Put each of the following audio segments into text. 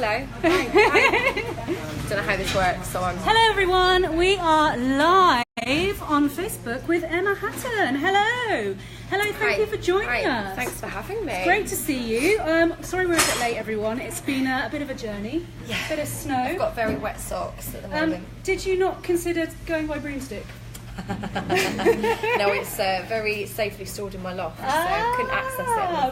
Hello. Hi. Don't know how this works, so I'm... Hello everyone, we are live on Facebook with Emma Hatton. Hello. Hello, thank you for joining us. Thanks for having me. It's great to see you. Sorry we're a bit late everyone, it's been a bit of a journey. Yeah. A bit of snow. I've got very wet socks at the moment. Did you not consider going by broomstick? No, it's very safely stored in my loft, so couldn't access it, I'm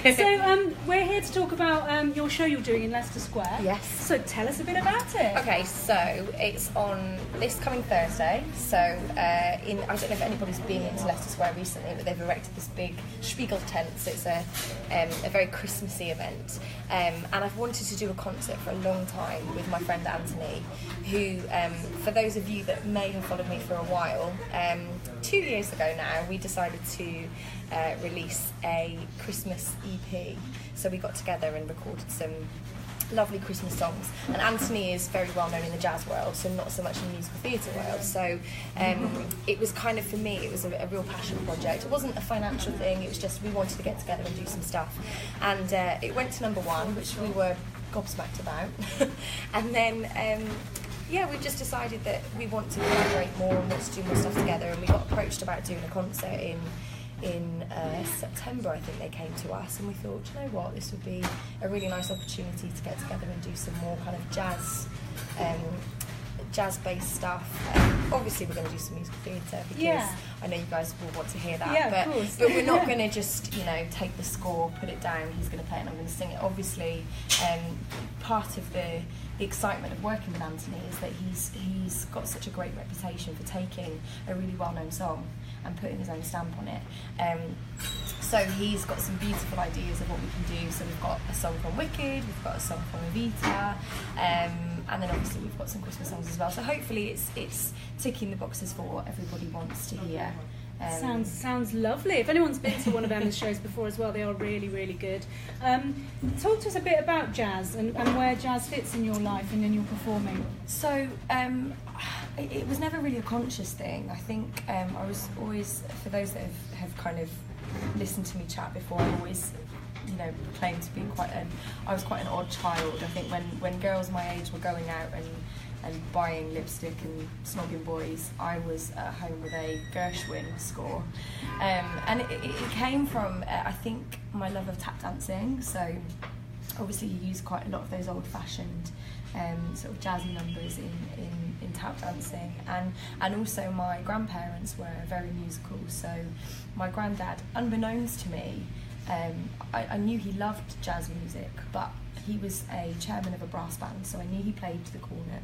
afraid. So we're here to talk about your show you're doing in Leicester Square. Yes. So tell us a bit about it. Okay, so it's on this coming Thursday. So I don't know if anybody's been into Leicester Square recently, but they've erected this big Spiegel tent. So it's a very Christmassy event, and I've wanted to do a concert for a long time with my friend Anthony, who, for those of you that may have followed me for a while, 2 years ago now we decided to release a Christmas EP. So we got together and recorded some lovely Christmas songs, and Anthony is very well known in the jazz world, so not so much in the musical theatre world. So it was kind of, for me, it was a real passion project. It wasn't a financial thing, it was just we wanted to get together and do some stuff, and it went to #1, which we were gobsmacked about. And then we just decided that we want to collaborate more and want to do more stuff together, and we got approached about doing a concert in September. I think they came to us, and we thought, you know what, this would be a really nice opportunity to get together and do some more kind of jazz-based stuff. Obviously we're going to do some musical theatre, because I know you guys will want to hear that, but we're not going to just, take the score, put it down, he's going to play it and I'm going to sing it. Obviously part of the excitement of working with Anthony is that he's got such a great reputation for taking a really well-known song and putting his own stamp on it. So he's got some beautiful ideas of what we can do. So we've got a song from Wicked, we've got a song from Evita, and then obviously we've got some Christmas songs as well. So hopefully it's ticking the boxes for what everybody wants to hear. Sounds lovely. If anyone's been to one of Emma's shows before as well, they are really, really good. Talk to us a bit about jazz and where jazz fits in your life and in your performing. So it was never really a conscious thing. I think I was always, for those that have kind of listened to me chat before, I always claimed to be I was quite an odd child. I think when girls my age were going out and buying lipstick and snogging boys, I was at home with a Gershwin score, and it came from I think my love of tap dancing. So obviously you use quite a lot of those old-fashioned sort of jazzy numbers in tap dancing, and also my grandparents were very musical. So my granddad, unbeknownst to me, I knew he loved jazz music, but he was a chairman of a brass band, so I knew he played the cornet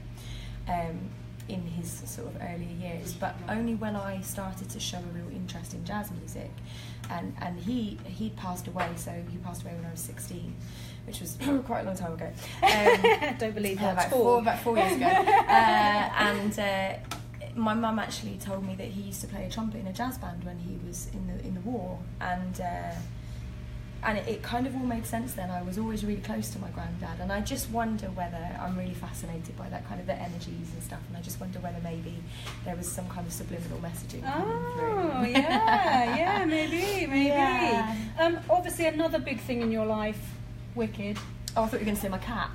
in his sort of earlier years, but only when I started to show a real interest in jazz music, and he passed away. So he passed away when I was 16, which was quite a long time ago. Don't believe that. About 4 years ago. And my mum actually told me that he used to play a trumpet in a jazz band when he was in the war, and it kind of all made sense then. I was always really close to my granddad, and I just wonder whether, I'm really fascinated by that kind of the energies and stuff, and I just wonder whether maybe there was some kind of subliminal messaging coming through. Oh, yeah, maybe. Yeah. Obviously another big thing in your life, Wicked. Oh, I thought you were going to say my cat.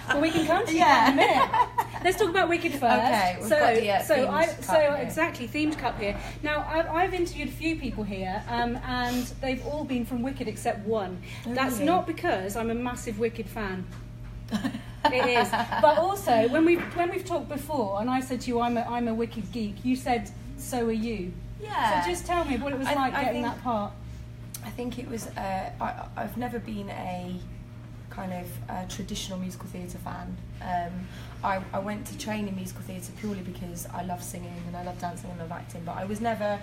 Well, we can come to you in a minute. Let's talk about Wicked first. Okay, we've got the themed cup here. Exactly, themed cup here. Now, I've interviewed a few people here, and they've all been from Wicked except one. Oh, That's really? not because I'm a massive Wicked fan. It is, but also when we've talked before, and I said to you, I'm a Wicked geek. You said, so are you. Yeah. So just tell me what it was like getting that part. I think it was. I've never been a kind of traditional musical theatre fan. I went to train in musical theatre purely because I love singing and I love dancing and I love acting, but I was never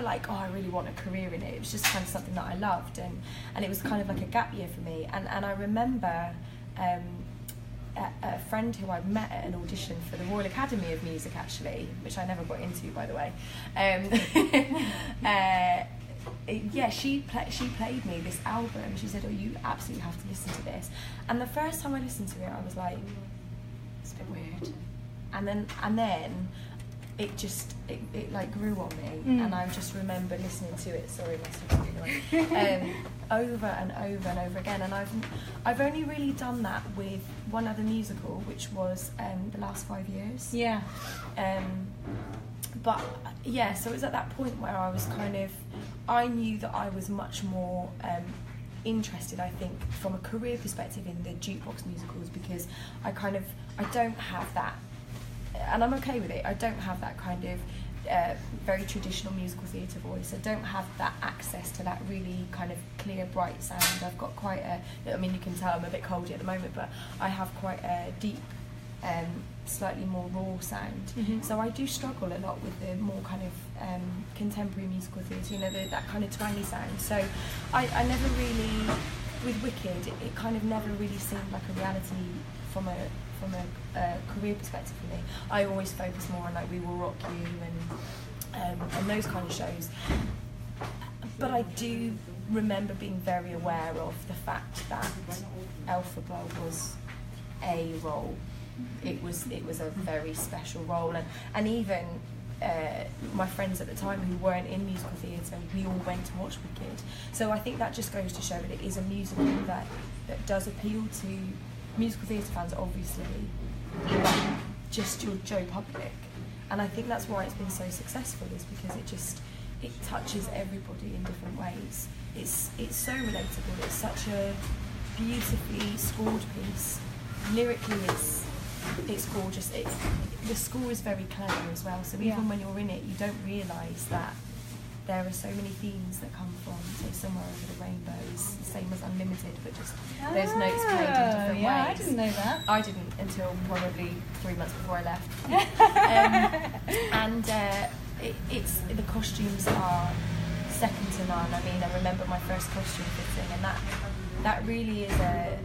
like, oh, I really want a career in it. It was just kind of something that I loved, and it was kind of like a gap year for me. And I remember a friend who I met at an audition for the Royal Academy of Music, actually, which I never got into, by the way. She played me this album. She said, oh, you absolutely have to listen to this. And the first time I listened to it, I was like, it's a bit weird. And then it like grew on me, and I just remember listening to it. Sorry, my stomach, over and over and over again. And I've only really done that with one other musical, which was The Last 5 Years. Yeah. But yeah, so it was at that point where I was I knew that I was much more interested, I think, from a career perspective in the jukebox musicals, because I don't have that, and I'm okay with it. I don't have that kind of very traditional musical theatre voice. I don't have that access to that really kind of clear, bright sound. I've got quite I mean, you can tell I'm a bit coldy at the moment, but I have quite a deep, slightly more raw sound. Mm-hmm. So I do struggle a lot with the more kind of contemporary musical theatre, you know, that kind of twangy sound. So I never really, with Wicked, it kind of never really seemed like a reality from a career perspective for me. I always focus more on like We Will Rock You and those kind of shows. But I do remember being very aware of the fact that Elphaba was a role. It was a very special role, and even my friends at the time who weren't in musical theatre, we all went to watch Wicked. So I think that just goes to show that it is a musical that does appeal to musical theatre fans, obviously, but just your Joe public. And I think that's why it's been so successful, is because it touches everybody in different ways. It's so relatable. It's such a beautifully scored piece. Lyrically, it's gorgeous. The score is very clever as well. So even when you're in it, you don't realise that there are so many themes that come from, say, Somewhere Over the Rainbow is the same as Unlimited, but just there's notes played in different ways. I didn't know that. I didn't until probably 3 months before I left. It's the costumes are second to none. I mean, I remember my first costume fitting, and that really is a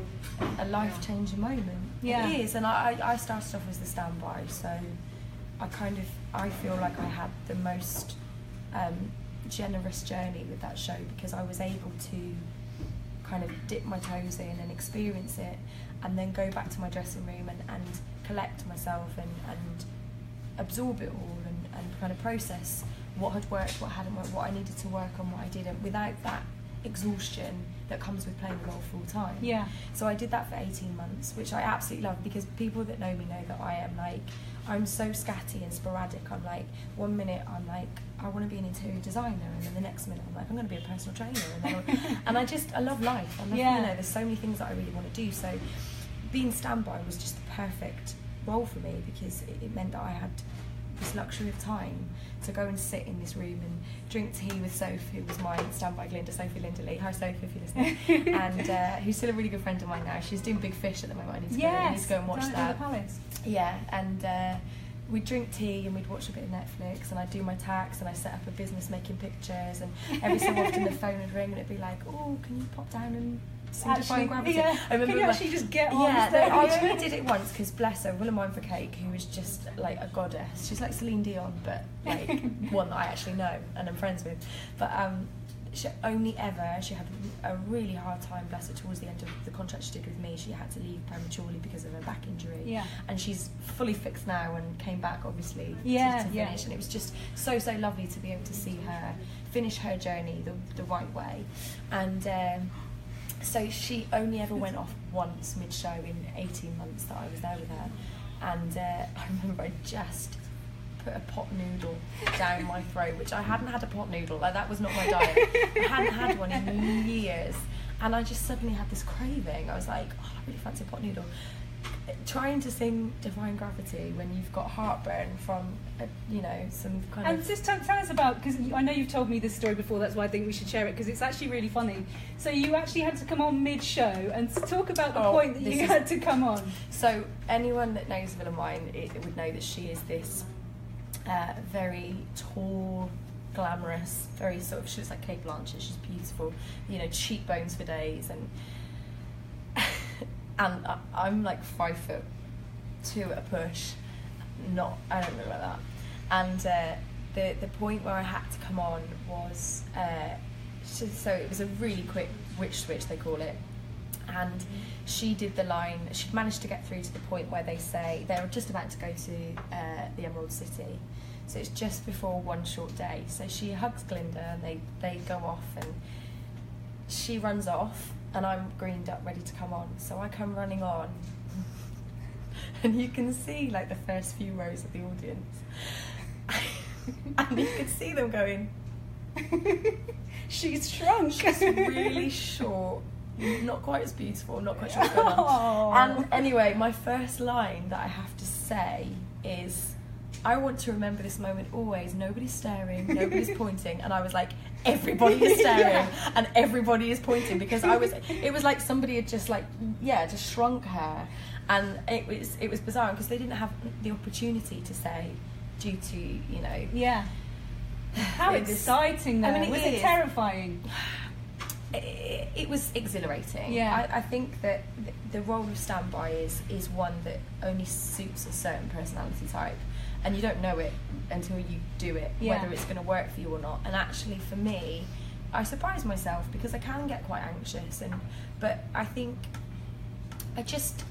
life-changing moment. Yeah. It is, and I started off as the standby, so I feel like I had the most generous journey with that show, because I was able to kind of dip my toes in and experience it, and then go back to my dressing room and collect myself and absorb it all and kind of process what had worked, what hadn't worked, what I needed to work on, what I didn't, without that exhaustion that comes with playing the role full time. Yeah. So I did that for 18 months, which I absolutely love, because people that know me know that I'm so scatty and sporadic. I'm like, 1 minute I'm like, I want to be an interior designer, and then the next minute I'm like, I'm going to be a personal trainer, and I love life. I love, you know, there's so many things that I really want to do. So being standby was just the perfect role for me, because it meant that I had this luxury of time to go and sit in this room and drink tea with Soph, who was my standby Glinda, Sophie Linderley. Hi Soph, if you're listening. And who's still a really good friend of mine now. She's doing Big Fish at the moment. I need to go and watch that. The Palace. Yeah, and we'd drink tea and we'd watch a bit of Netflix, and I'd do my tax, and I set up a business making pictures, and every so often the phone would ring and it'd be like, oh, can you pop down and sing Defying Gravity? Yeah. I remember can you actually just get on stage? I only did it once, because bless her, Willamine for Cake, who is just like a goddess. She's like Celine Dion, but like one that I actually know and I'm friends with. But she had a really hard time, bless her, towards the end of the contract she did with me. She had to leave prematurely because of her back injury. Yeah. And she's fully fixed now and came back, obviously, to finish. Yeah. And it was just so lovely to be able to see her finish her journey the right way. And so she only ever went off once mid-show in 18 months that I was there with her. And I remember I just put a pot noodle down my throat, which I hadn't had a pot noodle, like that was not my diet. I hadn't had one in years, and I just suddenly had this craving. I was like, oh, I really fancy a pot noodle. Trying to sing Defying Gravity when you've got heartburn from some kind of... And just tell us about, because I know you've told me this story before, that's why I think we should share it, because it's actually really funny. So you actually had to come on mid-show, and talk about the point that you had to come on. So anyone that knows Willamine would know that she is this very tall, glamorous, very sort of, she looks like Kate Blanchett. She's beautiful, cheekbones for days, and and I'm like 5'2" at a push. I don't look like that. And the point where I had to come on was so it was a really quick witch switch, they call it. And she did the line, she'd managed to get through to the point where they say they're just about to go to the Emerald City. So it's just before one short day. So she hugs Glinda and they go off, and she runs off and I'm greened up ready to come on. So I come running on and you can see like the first few rows of the audience and you can see them going, she's shrunk. she's really short, not quite as beautiful, not quite sure what's going on. And anyway, my first line that I have to say is, I want to remember this moment always. Nobody's staring, nobody's pointing, and I was like, everybody is staring and everybody is pointing, because it was like somebody had just just shrunk her, and it was bizarre because they didn't have the opportunity to say, due to how exciting though. Was it terrifying? It was exhilarating. I think that the role of standby is one that only suits a certain personality type, and you don't know it until you do it, whether it's going to work for you or not. And actually for me, I surprised myself because I can get quite anxious, but I think I just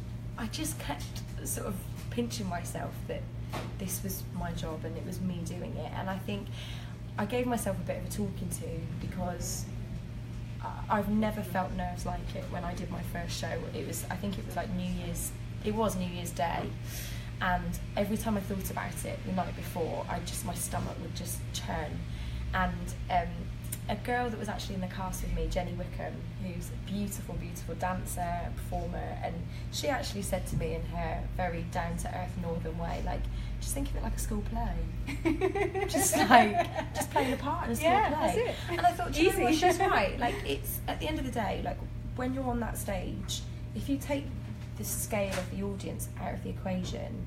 kept sort of pinching myself that this was my job and it was me doing it. And I think I gave myself a bit of a talking to, because I've never felt nerves like it when I did my first show. I think it was like New Year's Day, and every time I thought about it the night before, my stomach would just churn. And a girl that was actually in the cast with me, Jenny Wickham, who's a beautiful, beautiful dancer and performer, and she actually said to me in her very down-to-earth northern way, like, just think of it like a school play. just playing a part in a school play. That's it. And I thought, do you know what, she's right. Like, it's, at the end of the day, like, when you're on that stage, if you take the scale of the audience out of the equation,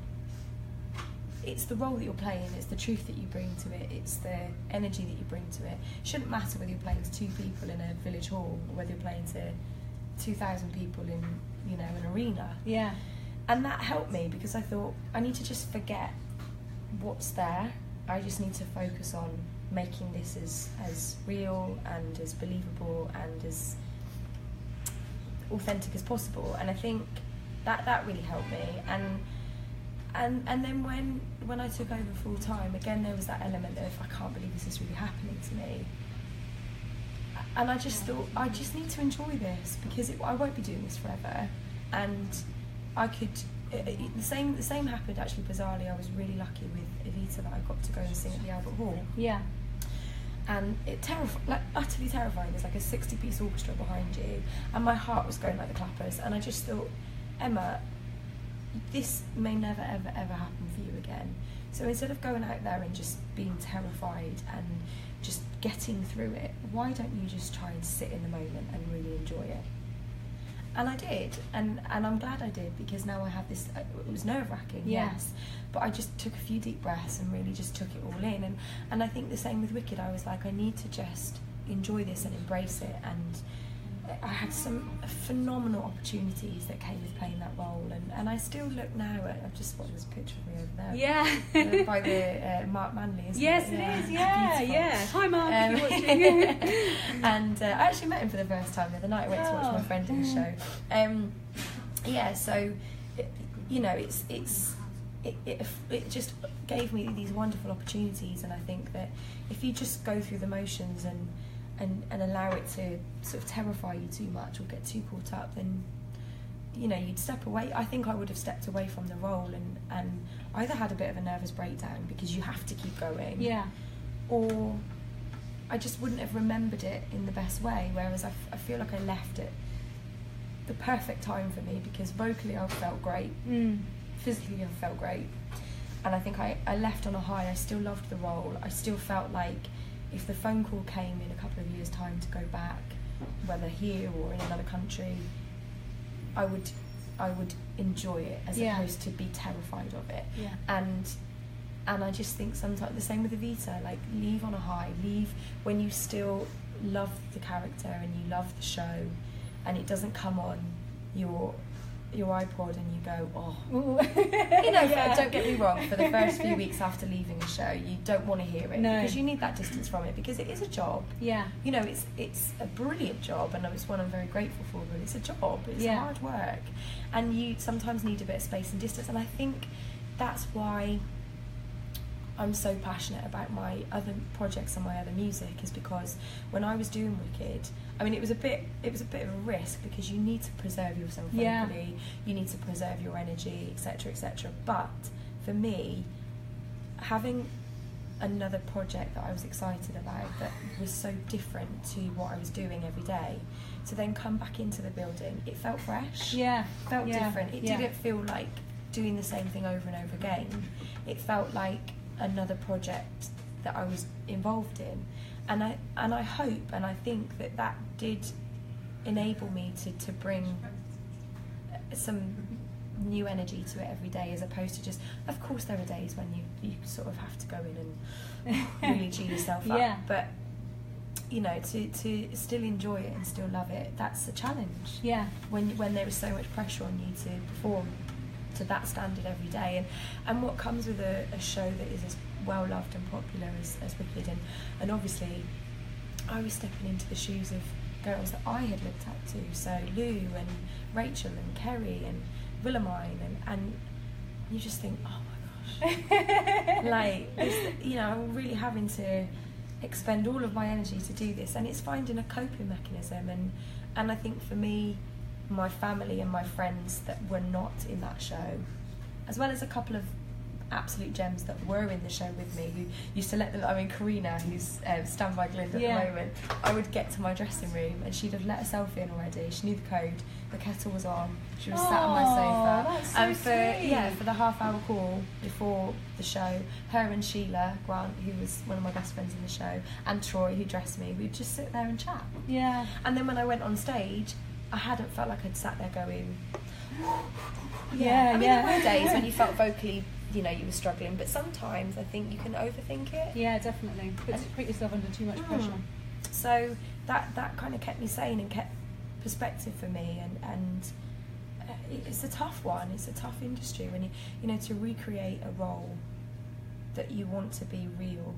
it's the role that you're playing, it's the truth that you bring to it, it's the energy that you bring to it. It shouldn't matter whether you're playing to 2 people in a village hall or whether you're playing to 2,000 people in, an arena. Yeah. And that helped me, because I thought, I need to just forget what's there. I just need to focus on making this as real and as believable and as authentic as possible. And I think that really helped me. And then when I took over full time, again there was that element of, I can't believe this is really happening to me. And I just thought, I just need to enjoy this, because I won't be doing this forever. And I could, the same happened actually bizarrely. I was really lucky with Evita that I got to go and sing at the Albert Hall. Yeah. And it utterly terrifying. There's like a 60-piece orchestra behind you, and my heart was going like the clappers. And I just thought, Emma, this may never ever ever happen for you again. So instead of going out there and just being terrified and just getting through it, why don't you just try and sit in the moment and really enjoy it? And I did, and I'm glad I did, because now I have this, it was nerve-wracking, yes, but I just took a few deep breaths and really just took it all in. And I think the same with Wicked. I was like, I need to just enjoy this and embrace it. And I had some phenomenal opportunities that came with playing that role, and I still look now at, I've just spotted this picture of me over there. Yeah. By the Mark Manley, isn't yes, it? It is, yeah. Hi Mark, if you're watching. And I actually met him for the first time the other night. I went to watch my friend in the show. So, it just gave me these wonderful opportunities, and I think that if you just go through the motions and allow it to sort of terrify you too much or get too caught up, then you'd step away. I think I would have stepped away from the role and either had a bit of a nervous breakdown because you have to keep going, or I just wouldn't have remembered it in the best way. Whereas I feel like I left it the perfect time for me, because vocally I felt great, physically I felt great, and I think I left on a high. I still loved the role. I still felt like if the phone call came in a couple of years' time to go back, whether here or in another country, I would enjoy it as opposed to be terrified of it. Yeah. And I just think sometimes the same with Evita, like, leave on a high, leave when you still love the character and you love the show, and it doesn't come on your iPod and you go, oh. Don't get me wrong, for the first few weeks after leaving a show, you don't want to hear it, because you need that distance from it, because it is a job. Yeah. It's a brilliant job, and it's one I'm very grateful for, but it's a job, it's hard work, and you sometimes need a bit of space and distance. And I think that's why I'm so passionate about my other projects and my other music is because when I was doing Wicked, I mean, it was a bit of a risk because you need to preserve yourself vocally, you need to preserve your energy, etc., etc. But for me, having another project that I was excited about that was so different to what I was doing every day, to then come back into the building, it felt fresh. Felt different. It didn't feel like doing the same thing over and over again. It felt like another project that I was involved in, and I hope and I think that did enable me to bring some new energy to it every day, as opposed to just, of course there are days when you sort of have to go in and really G yourself up, but you know, to still enjoy it and still love it, that's a challenge. When there is so much pressure on you to perform to that standard every day, and what comes with a show that is as well loved and popular as Wicked, and obviously I was stepping into the shoes of girls that I had looked up to, so Lou and Rachel and Kerry and Willamine, and you just think, oh my gosh, like, you know, I'm really having to expend all of my energy to do this, and it's finding a coping mechanism, and I think for me, my family and my friends that were not in that show, as well as a couple of absolute gems that were in the show with me, who used to let them, I mean, Karina, who's Stand By Glynd at the moment, I would get to my dressing room and she'd have let herself in already, she knew the code, the kettle was on, she was sat on my sofa, that's so and sweet. for the half-hour call before the show, her and Sheila Grant, who was one of my best friends in the show, and Troy, who dressed me, we'd just sit there and chat. And then when I went on stage, I hadn't felt like I'd sat there going, I mean, there were days when you felt vocally, you know, you were struggling, but sometimes I think you can overthink it. Definitely. Put yourself under too much pressure. So that kind of kept me sane and kept perspective for me, and it's a tough one. It's a tough industry when you know, to recreate a role that you want to be real.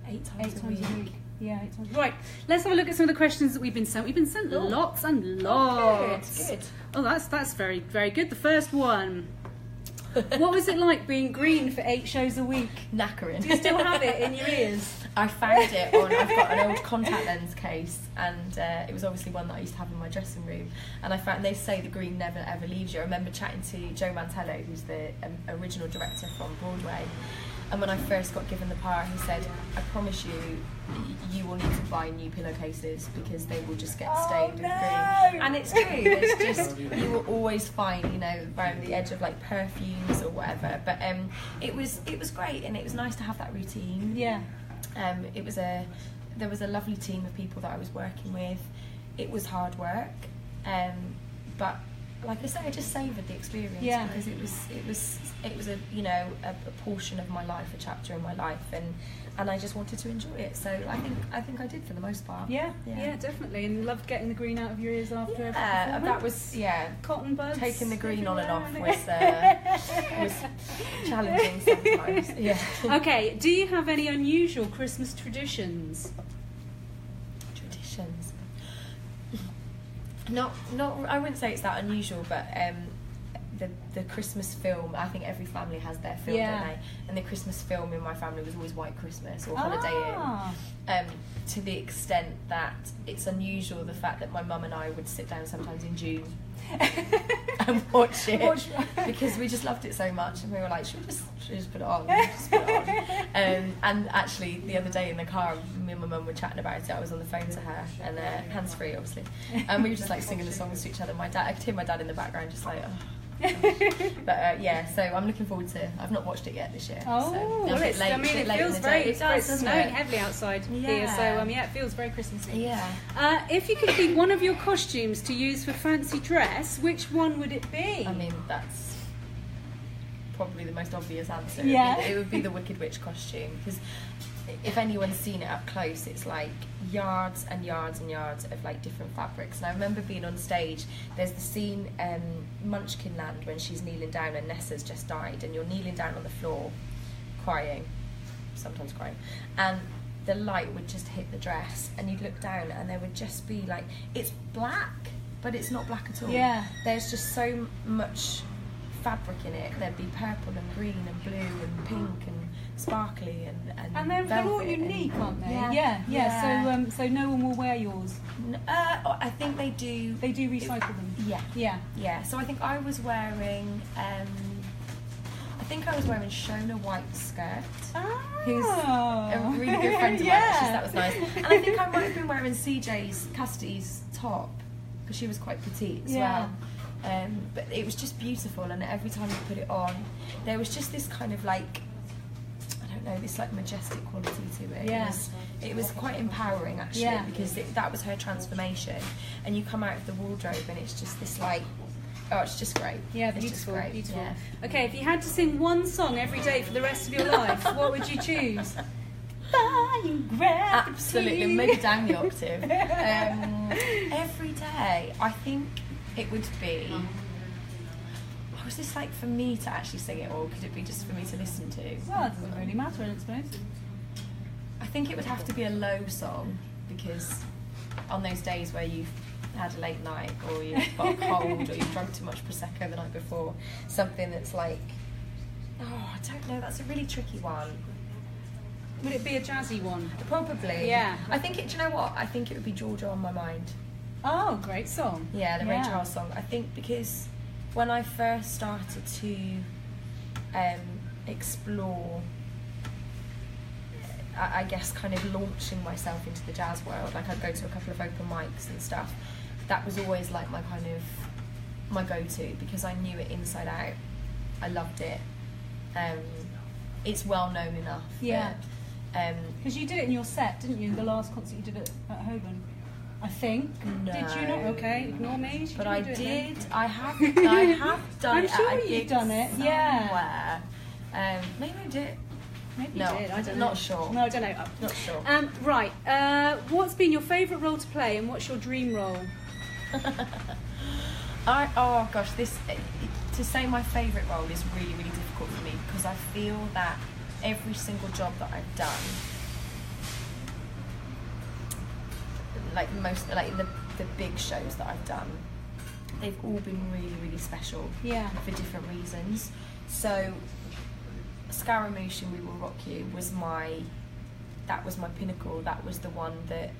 8 times a week. 8 times. Right, let's have a look at some of the questions that we've been sent. We've been sent lots and lots. Good. Oh, that's very, very good. The first one. What was it like being green for 8 shows a week? Knackering. Do you still have it in your ears? I found it on, I've got an old contact lens case, and it was obviously one that I used to have in my dressing room, and I found, they say the green never ever leaves you. I remember chatting to Joe Mantello, who's the original director from Broadway, and when I first got given the power, he said, I promise you, you will need to buy new pillowcases because they will just get stained with green. And it's true, it's just, you will always find, you know, around the edge of like perfumes or whatever, but it was great, and it was nice to have that routine. There was a lovely team of people that I was working with. It was hard work, but like I say, I just savoured the experience because it was a, you know, a portion of my life, a chapter in my life, and I just wanted to enjoy it. So I think I did for the most part. Yeah, definitely. And loved getting the green out of your ears after every performance. That was cotton buds. Taking the green on and off was challenging sometimes. Okay, do you have any unusual Christmas traditions? Not. I wouldn't say it's that unusual, but the Christmas film. I think every family has their film, don't they? And the Christmas film in my family was always White Christmas or Holiday Inn. To the extent that it's unusual the fact that my mum and I would sit down sometimes in June and watch it because we just loved it so much, and we were like, should we just put it on? And actually, the other day in the car, me and my mum were chatting about it. I was on the phone to her, and hands free, obviously, and we were just like singing the songs to each other. I could hear my dad in the background, just like, oh. But so I'm looking forward to. I've not watched it yet this year. It feels very. It's snowing heavily outside here, so it feels very Christmassy. If you could pick one of your costumes to use for fancy dress, which one would it be? I mean, that's probably the most obvious answer. It would be the Wicked Witch costume, because if anyone's seen it up close, it's like yards and yards and yards of like different fabrics. And I remember being on stage, there's the scene Munchkinland when she's kneeling down and Nessa's just died, and you're kneeling down on the floor crying, sometimes crying, and the light would just hit the dress and you'd look down and there would just be like, it's black but it's not black at all. There's just so much fabric in it. There'd be purple and green and blue and pink and sparkly and they're all velvet unique, aren't they? Yeah. So no one will wear yours. I think they do. They do recycle them. Yeah. So I think I was wearing. Shona White's skirt, who's a really good friend of mine. Actually, so that was nice. And I think I might have been wearing Cassidy's top because she was quite petite as well. But it was just beautiful, and every time you put it on, there was just this kind of like, I don't know, this like majestic quality to it. Yeah. It was quite empowering actually, because that was her transformation, and you come out of the wardrobe and it's just this like, oh, it's just great. Yeah, it's beautiful, just great. beautiful. Yeah. Okay, if you had to sing one song every day for the rest of your life, what would you choose? Absolutely, maybe down the octave. Every day, I think it would be. Oh, is this like for me to actually sing it, or could it be just for me to listen to? Well, it doesn't really matter, I suppose. I think it would have to be a low song, because on those days where you've had a late night, or you've got a cold, or you've drunk too much Prosecco the night before, something that's like, oh, I don't know, that's a really tricky one. Would it be a jazzy one? Probably. Yeah. I think do you know what? I think it would be Georgia on My Mind. Oh, great song. Yeah, the Ray Charles song. I think because when I first started to explore, I guess kind of launching myself into the jazz world, like I'd go to a couple of open mics and stuff, that was always like my kind of, my go-to, because I knew it inside out. I loved it. It's well known enough. Yeah. Because you did it in your set, didn't you? The last concert you did at Holborn, I think. No. Did you not? Okay, ignore me. But I did. I have done I'm it. sure you've done it. Somewhere. Yeah. Maybe I did. Maybe No, you did. I don't not know. sure. No, I don't know. Not sure. Right. What's been your favourite role to play, and what's your dream role? Oh gosh, to say my favourite role is really, really difficult for me, because I feel that every single job that I've done, like the big shows that I've done, they've all been really, really special. Yeah. For different reasons. So Scaramouche and We Will Rock You was my pinnacle. That was the one that,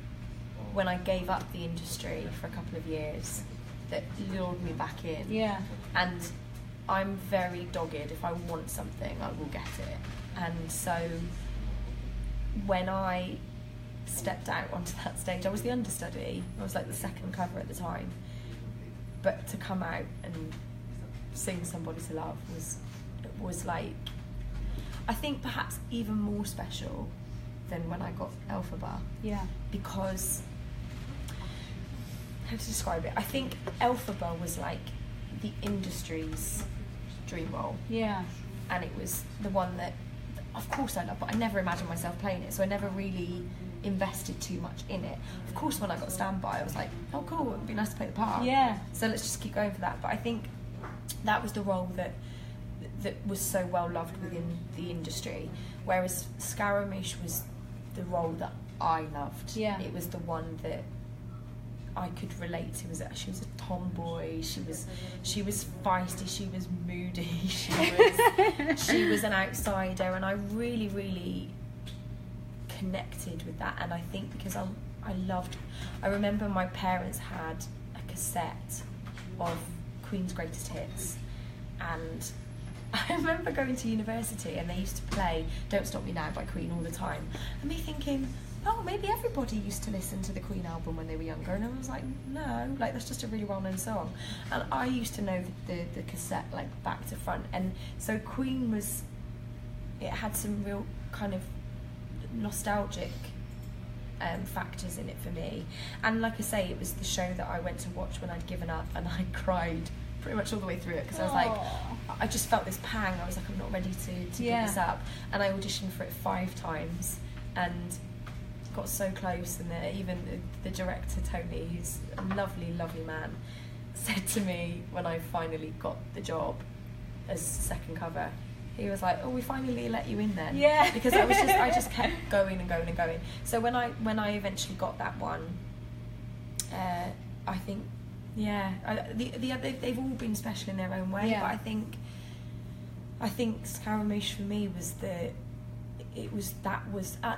when I gave up the industry for a couple of years, that lured me back in. Yeah. And I'm very dogged. If I want something, I will get it. And so when I stepped out onto that stage, I was the understudy. I was like the second cover at the time. But to come out and sing Somebody to Love was like, I think perhaps even more special than when I got Elphaba. Yeah. Because, how to describe it? I think Elphaba was like the industry's dream role. Yeah. And it was the one that, of course I love, but I never imagined myself playing it, so I never really invested too much in it. Of course, when I got Standby, I was like, oh cool, it would be nice to play the part. Yeah. So let's just keep going for that. But I think that was the role that was so well loved within the industry, whereas Scaramouche was the role that I loved. Yeah. It was the one that I could relate to. She was a tomboy. She was feisty. She was moody. She was an outsider, and I really, really connected with that. And I think because I remember my parents had a cassette of Queen's greatest hits, and I remember going to university and they used to play Don't Stop Me Now by Queen all the time, and me thinking, oh, maybe everybody used to listen to the Queen album when they were younger. And I was like, no, like that's just a really well-known song. And I used to know the cassette like back to front. And so Queen it had some real kind of nostalgic factors in it for me. And like I say, it was the show that I went to watch when I'd given up, and I cried pretty much all the way through it, because I was like, I just felt this pang. I was like, I'm not ready to give this up. And I auditioned for it 5 times and got so close, and even the director Tony, who's a lovely, lovely man, said to me when I finally got the job as second cover, he was like, oh, we finally let you in then. Yeah. Because I just kept going and going and going. So when I eventually got that one, I think, yeah, they've all been special in their own way. Yeah. But I think Scaramouche for me was it was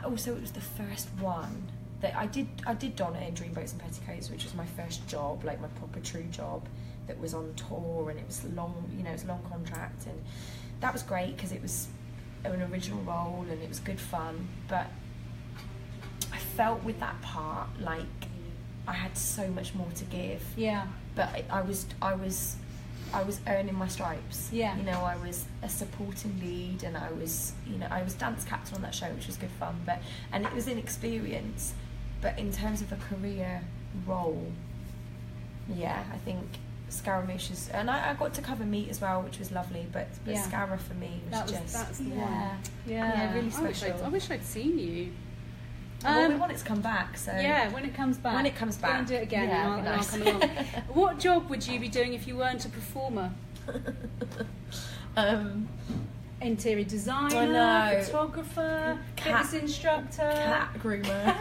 also it was the first one that I did don it in Dreamboats and Petticoats, which was my first job, like my proper true job, that was on tour, and it was long, you know, it was a long contract, and that was great because it was an original role and it was good fun. But I felt with that part like I had so much more to give. Yeah. But I was earning my stripes. Yeah. You know, I was a supporting lead, and I was dance captain on that show, which was good fun. And it was an experience. But in terms of a career role, yeah, I think Scaramouche is, and I got to cover Meat as well, which was lovely. But Scara for me was that's the one. Yeah, really special. I wish I'd seen you. Well, we want it to come back, so yeah, when it comes back, we'll do it again, and I'll come along. What job would you be doing if you weren't a performer? Interior designer, photographer, fitness instructor, cat groomer,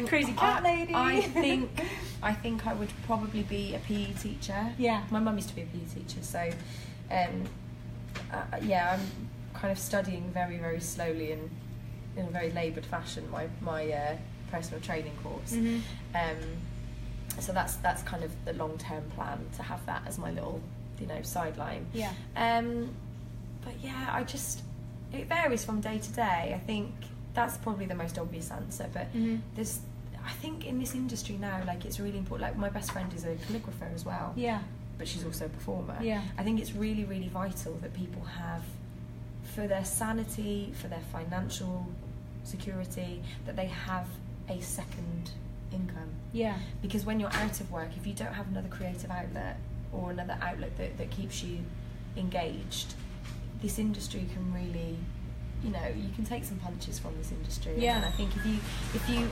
crazy cat lady. I think I would probably be a PE teacher. Yeah, my mum used to be a PE teacher, so I'm kind of studying very, very slowly and in a very laboured fashion my personal training course. So that's kind of the long-term plan, to have that as my little, you know, sideline. Yeah. But yeah, it varies from day to day. I think that's probably the most obvious answer, but I think in this industry now, like, it's really important. Like, my best friend is a calligrapher as well. Yeah. But she's also a performer. Yeah. I think it's really, really vital that people have, for their sanity, for their financial security, that they have a second income. Yeah. Because when you're out of work, if you don't have another creative outlet or another outlet that keeps you engaged, this industry can really, you know, you can take some punches from this industry. Yeah. And I think if you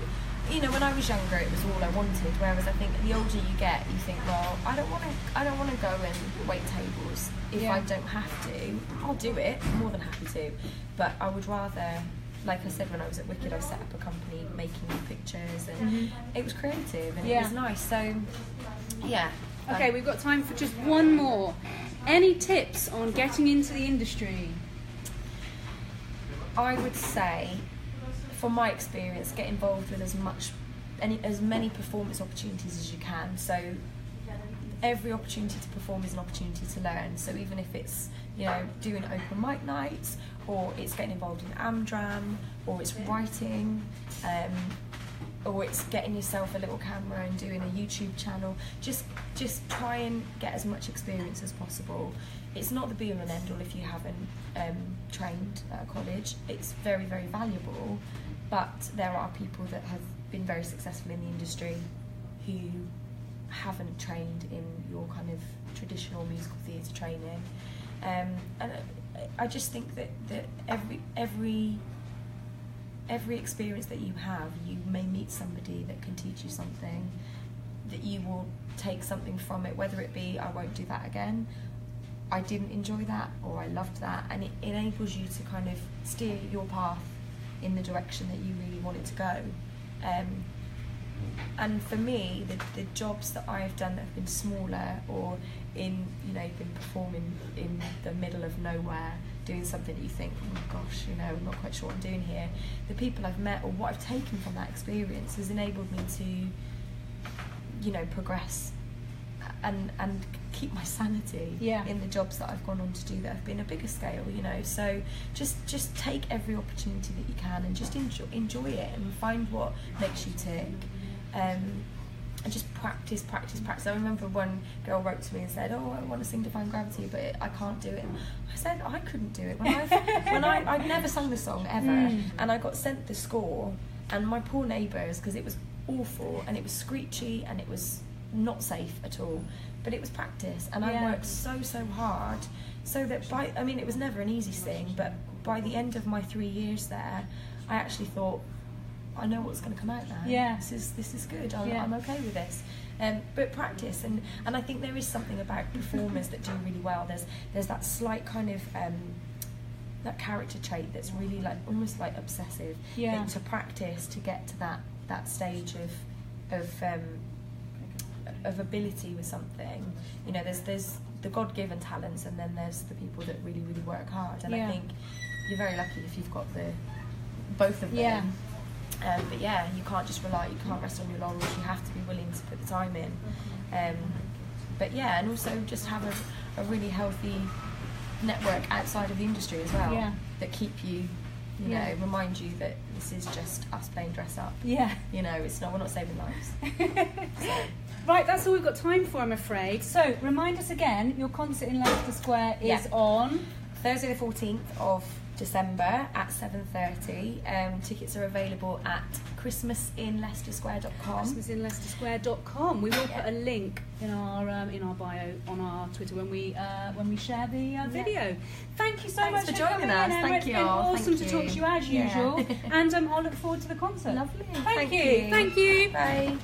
you know, when I was younger, it was all I wanted. Whereas I think the older you get, you think, well, I don't want to go and wait tables. If I don't have to, I'll do it. I'm more than happy to. But I would rather, like I said, when I was at Wicked, I set up a company making pictures, and it was creative and it was nice. So, yeah. Okay, we've got time for just one more. Any tips on getting into the industry? I would say, from my experience, get involved with as many performance opportunities as you can. So every opportunity to perform is an opportunity to learn. So even if it's, you know, doing open mic nights, or it's getting involved in Amdram, or it's writing, or it's getting yourself a little camera and doing a YouTube channel, just try and get as much experience as possible. It's not the be all and end all if you haven't trained at a college. It's very, very valuable, but there are people that have been very successful in the industry who haven't trained in your kind of traditional musical theatre training. And I just think that every experience that you have, you may meet somebody that can teach you something, that you will take something from it, whether it be, I won't do that again, I didn't enjoy that, or I loved that, and it enables you to kind of steer your path in the direction that you really want it to go. And for me, the jobs that I've done that have been smaller, or in, you know, been performing in the middle of nowhere, doing something that you think, oh gosh, you know, I'm not quite sure what I'm doing here, the people I've met or what I've taken from that experience has enabled me to, you know, progress and keep my sanity in the jobs that I've gone on to do that have been a bigger scale, you know. So just take every opportunity that you can and just enjoy it and find what makes you tick. And just practice. I remember one girl wrote to me and said, oh, I want to sing Define Gravity, but I can't do it. I said I couldn't do it. I'd never sung the song ever, and I got sent the score, and my poor neighbours, because it was awful and it was screechy and it was not safe at all, but it was practice, and I worked so hard, so that it was never an easy thing, but by the end of my 3 years there, I actually thought, I know what's going to come out now. Yeah. This is good. I'm okay with this. But practice, and I think there is something about performers that do really well. There's that slight kind of that character trait that's really like almost like obsessive. Yeah. To practice to get to that stage of ability with something. You know, there's the God-given talents, and then there's the people that really, really work hard. And I think you're very lucky if you've got both of them. Yeah. But yeah, you can't just rely, you can't rest on your laurels, you have to be willing to put the time in. But yeah, and also just have a really healthy network outside of the industry as well, that keep you, you know, remind you that this is just us playing dress up. Yeah. You know, it's not, we're not saving lives. So. Right, that's all we've got time for, I'm afraid. So, remind us again, your concert in Leicester Square is on Thursday the 14th of December at 7:30. Tickets are available at christmasinleicestersquare.com. christmasinleicestersquare.com. We will put a link in our bio on our Twitter when we share the video. Thank you so much for joining us. Thank you. It's been awesome to talk to you as usual, and I'll look forward to the concert. Lovely. Thank you. Thank you. Bye.